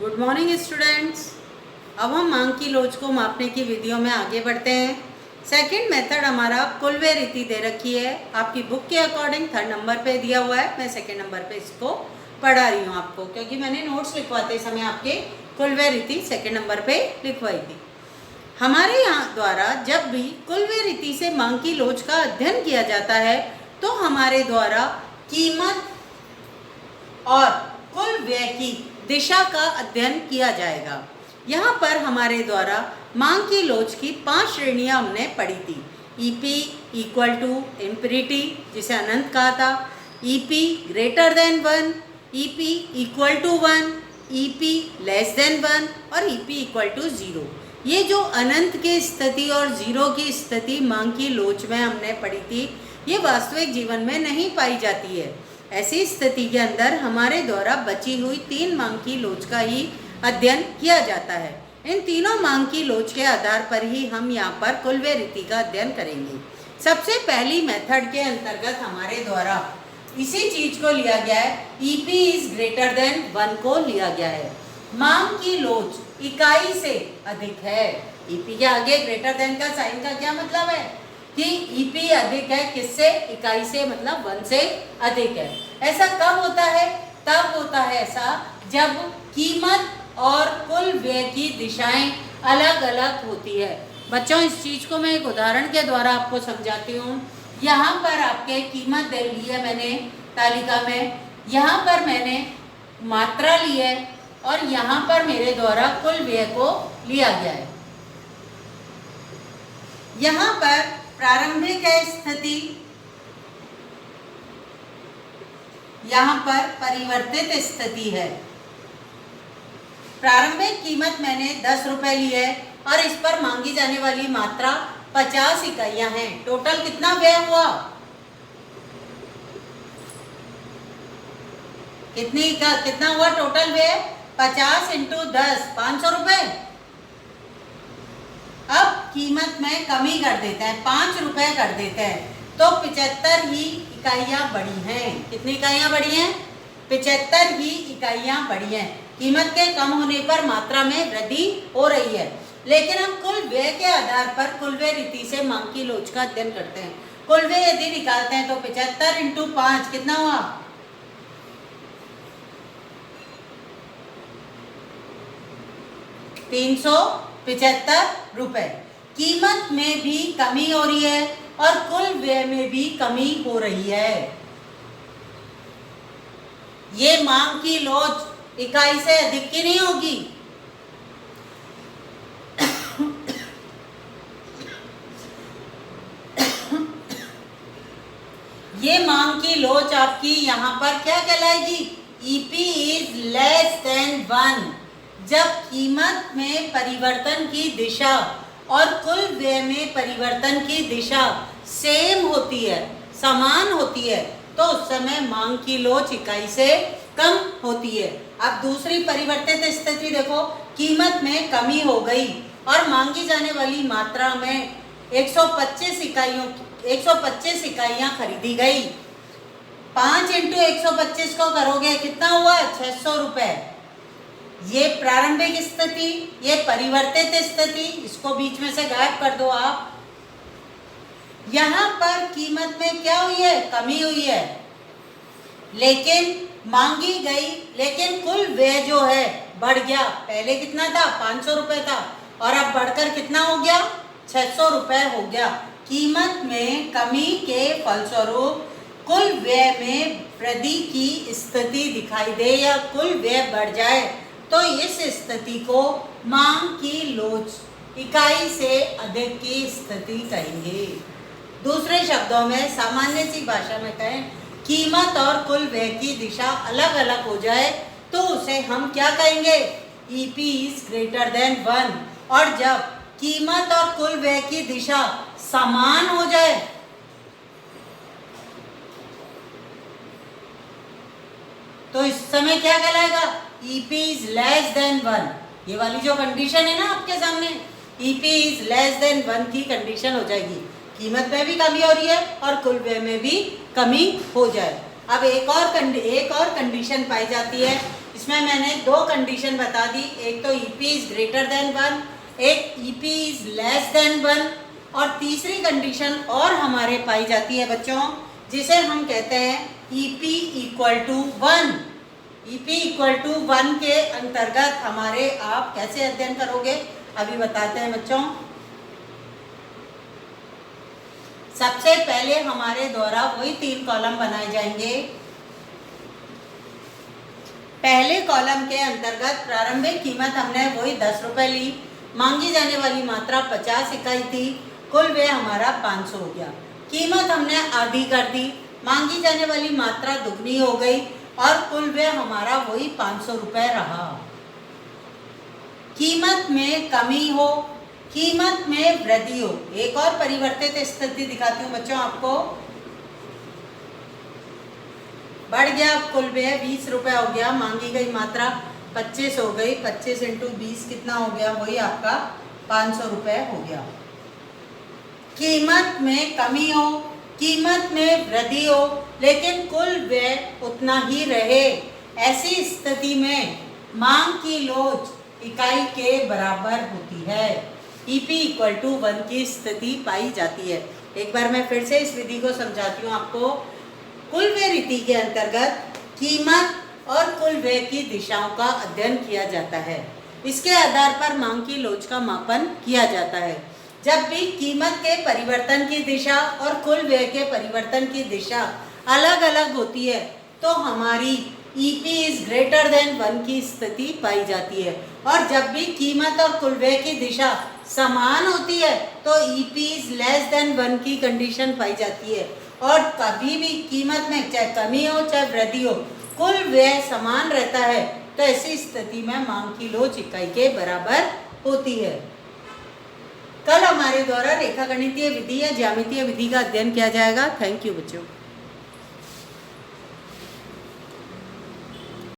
Good morning students. अब हम मांग की लोच को मापने की विधियों में आगे बढ़ते हैं। सेकंड मेथड हमारा कुलवे रीति दे रखी है, आपकी बुक के अकॉर्डिंग 3rd नंबर पे दिया हुआ है। मैं 2nd नंबर पे इसको पढ़ा रही हूँ आपको, क्योंकि मैंने नोट्स लिखवाते समय आपके कुलवे रीति 2nd नंबर पे लिखवाई थी। हमारे यहाँ द्वारा जब भी कुलवे रीति से मांग की लोच का अध्ययन किया जाता है तो हमारे द्वारा कीमत और कुल व्यय की दिशा का अध्ययन किया जाएगा। यहाँ पर हमारे द्वारा मांग की लोच की 5 श्रेणियाँ हमने पढ़ी थी। ईपी इक्वल टू इंफिनिटी, जिसे अनंत कहा था, EP greater than 1, EP equal to 1, EP less than 1 और ईपी इक्वल टू 0। ये जो अनंत की स्थिति और 0 की स्थिति मांग की लोच में हमने पढ़ी थी, ये वास्तविक जीवन में नहीं पाई जाती है। ऐसी स्थिति के अंदर हमारे द्वारा बची हुई 3 मांग की लोच का ही अध्ययन किया जाता है। इन तीनों मांग की लोच के आधार पर ही हम यहाँ पर कुलवे रीति का अध्ययन करेंगे। सबसे पहली मेथड के अंतर्गत हमारे द्वारा इसी चीज को लिया गया है, ईपी इज ग्रेटर देन 1 को लिया गया है। मांग की लोच इकाई से अधिक है। ईपी के आगे ग्रेटर देन का साइन का क्या मतलब है कि ईपी अधिक है किससे? इकाई से, मतलब 1 से अधिक है। ऐसा कब होता है? तब होता है ऐसा जब कीमत और कुल व्यय की दिशाएं अलग अलग होती है। बच्चों, इस चीज को मैं एक उदाहरण के द्वारा आपको समझाती हूँ। यहाँ पर आपके कीमत दे ली है मैंने तालिका में, यहाँ पर मैंने मात्रा ली है और यहाँ पर मेरे द्वारा कुल व्यय को लिया गया है। यहाँ पर प्रारंभिक है स्थिति, यहाँ पर परिवर्तित स्थिति है। प्रारंभिक कीमत मैंने 10 रुपए ली है और इस पर मांगी जाने वाली मात्रा 50 इकाइयां हैं। टोटल कितना व्यय हुआ? कितना हुआ टोटल व्यय? 50 इंटू 10, 500 रुपए। अब कीमत में कमी कर देते हैं, 5 रुपए कर देते हैं, तो 75 ही इकाइयां बढ़ी हैं। कितनी इकाइयां बढ़ी हैं? 75 ही इकाइयां बढ़ी हैं। कीमत के कम होने पर मात्रा में वृद्धि हो रही है। लेकिन हम कुल व्यय के आधार पर कुलवे रीति से मांग की लोच का अध्ययन करते हैं। कुल व्यय यदि निकालते हैं तो 75 इंटू 5 कितना हुआ? 375 रुपए। कीमत में भी कमी हो रही है और कुल व्यय में भी कमी हो रही है। ये मांग की लोच इकाई से अधिक की नहीं होगी। ये मांग की लोच आपकी यहाँ पर क्या कहलाएगी? EP is less than 1। जब कीमत में परिवर्तन की दिशा और कुल व्यय में परिवर्तन की दिशा सेम होती है, समान होती है, तो उस समय मांग की लोच इकाई से कम होती है। अब दूसरी परिवर्तित स्थिति देखो, कीमत में कमी हो गई और मांगी जाने वाली मात्रा में 125 इकाइयां खरीदी गई। 5 इंटू 125 को करोगे कितना हुआ? 600 रुपए। ये प्रारंभिक स्थिति, ये परिवर्तित स्थिति, इसको बीच में से गायब कर दो आप। यहाँ पर कीमत में क्या हुई है? कमी हुई है, लेकिन मांगी गई, लेकिन कुल व्यय जो है बढ़ गया। पहले कितना था? 500 रुपए था और अब बढ़कर कितना हो गया? 600 रुपए हो गया। कीमत में कमी के फलस्वरूप कुल व्यय में वृद्धि की स्थिति दिखाई दे या कुल व्यय बढ़ जाए तो इस स्थिति को मांग की लोच, इकाई से अधिक की स्थिति कहेंगे। दूसरे शब्दों में, सामान्य सी भाषा में कहें, कीमत और कुल व्यय की दिशा अलग अलग हो जाए तो उसे हम क्या कहेंगे? EP is greater than 1। और जब कीमत और कुल व्यय की दिशा समान हो जाए तो इस समय क्या कहलाएगा? EP is less than 1। ये वाली जो कंडीशन है ना आपके सामने, ईपी इज लेस देन 1 की कंडीशन हो जाएगी। कीमत में भी कमी हो रही है और कुल व्यय में भी कमी हो जाए। अब एक और कंडीशन पाई जाती है, इसमें मैंने दो कंडीशन बता दी, एक तो ईपी इज ग्रेटर देन 1, एक ईपी इज लेस देन 1, और तीसरी कंडीशन और हमारे पाई जाती है बच्चों, जिसे हम कहते हैं EP equal to 1। EP equal to 1 के अंतर्गत हमारे आप कैसे अध्ययन करोगे अभी बताते हैं बच्चों। सबसे पहले हमारे द्वारा वही 3 कॉलम बनाए जाएंगे। पहले कॉलम के अंतर्गत प्रारंभिक कीमत हमने वही 10 रुपए ली, मांगी जाने वाली मात्रा 50 इकाई थी, कुल व्यय हमारा 500 हो गया। कीमत हमने आधी कर दी, मांगी जाने वाली मात्रा दुगनी हो गई और कुल व्यय हमारा वही 500 रुपए रहा। कीमत में कमी हो, कीमत में वृद्धि हो, एक और परिवर्तित स्थिति दिखाती हूँ बच्चों आपको। बढ़ गया कुल व्यय 20 रुपए हो गया, मांगी गई मात्रा 25 हो गई, 25 इंटू 20 कितना हो गया, वही आपका 500 रुपए हो गया। कीमत में कमी हो, कीमत में वृद्धि हो, लेकिन कुल व्यय उतना ही रहे, ऐसी स्थिति में मांग की लोच इकाई के बराबर होती है। ईपी इक्वल टू 1 की स्थिति पाई जाती है। एक बार मैं फिर से इस विधि को समझाती हूँ आपको। कुल व्यय रीति के अंतर्गत कीमत और कुल व्यय की दिशाओं का अध्ययन किया जाता है। इसके आधार पर मांग की लोच का मापन किया जाता है। जब भी कीमत के परिवर्तन की दिशा और कुल व्यय के परिवर्तन की दिशा अलग अलग होती है तो हमारी ईपी इज ग्रेटर देन 1 की स्थिति पाई जाती है, और जब भी कीमत और कुल व्यय की दिशा समान होती है तो ईपी इज लेस देन 1 की कंडीशन पाई जाती है। और कभी भी कीमत में चाहे कमी हो चाहे वृद्धि हो, कुल व्यय समान रहता है तो ऐसी स्थिति में मांग की लोच इकाई के बराबर होती है। कल हमारे द्वारा रेखागणितीय विधि या ज्यामितीय विधि का अध्ययन किया जाएगा। थैंक यू बच्चों।